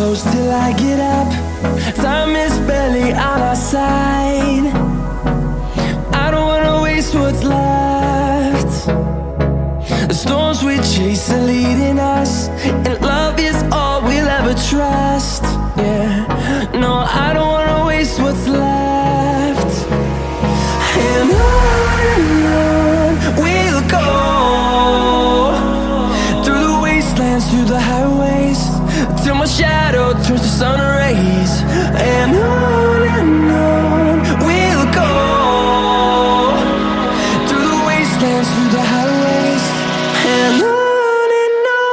close till I get up. Time is barely on our side. I don't wanna waste what's left. The storms we chase are leading us, and love is all we'll ever trust. Yeah, no, I don't wanna waste what's left. And on we'll go, through the wastelands, through the highways, till my shadow turns to sun rays. And on we'll go, through the wastelands, through the highways, and on we'll go.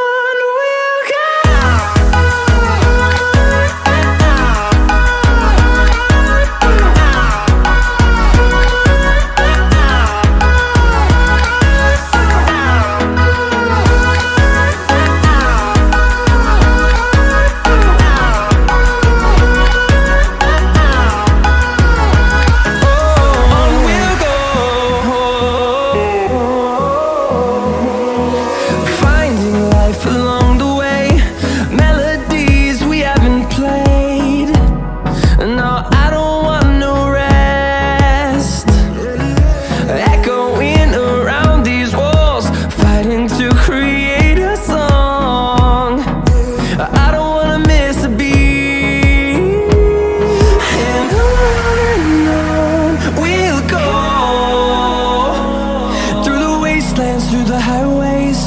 Through the highways,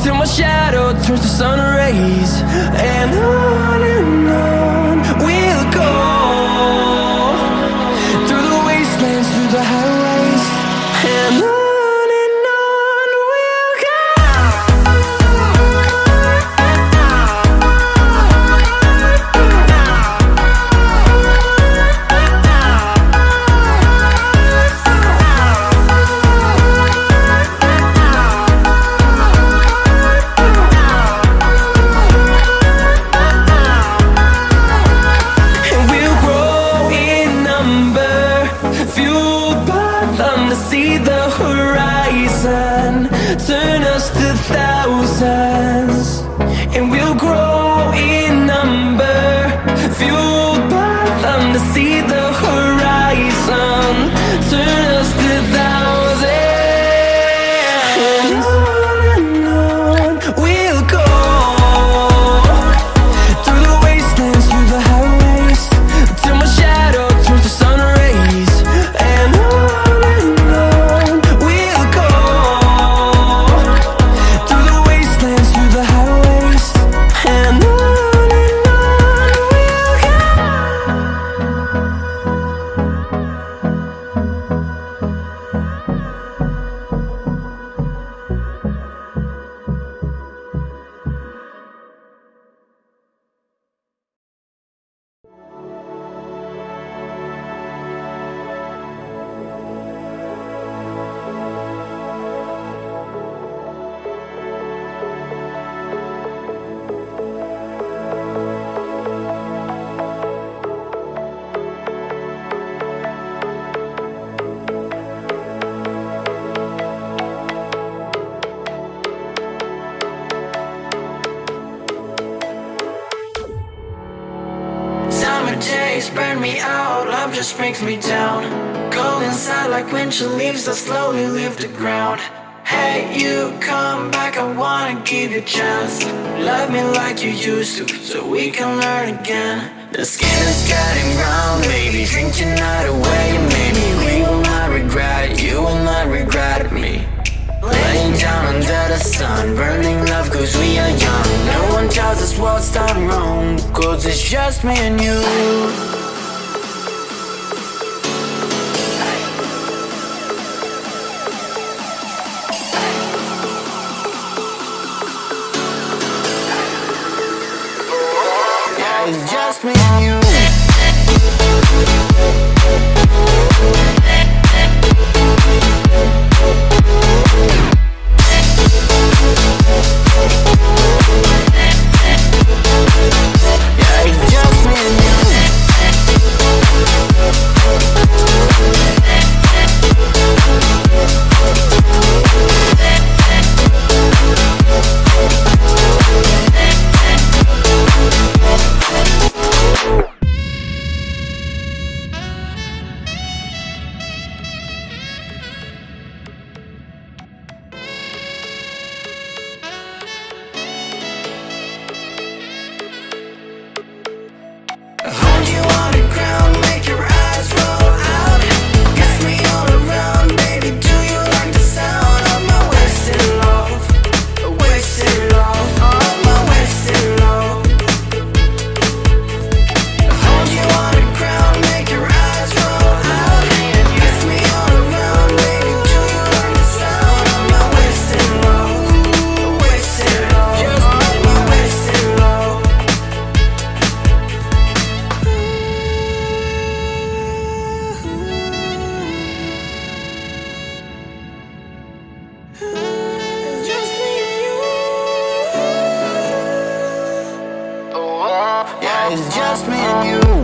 till my shadow turns to sun rays. And on we'll go, through the wastelands, through the highways, and on we'll go. See the horizon, turn us to thousands, and we'll grow in number, fueled by them. To see the horizon, turn us to thousands, and on we'll go, through the wastelands, through the highways, till my shadow turns to sun rays. And days burn me out, love just brings me down. Go inside like windshield leaves that slowly leave the ground. Hey, you come back, I wanna give you a chance. Love me like you used to, so we can learn again. The skin is getting brown, baby, drink your night away. Maybe we will not regret it, you will not regret me. Laying down under the sun, burning love cause we are young. No one tells us what's done wrong, cause it's just me and you. Yeah, it's just me and you. Yeah, it's just me and you. It's just me and you.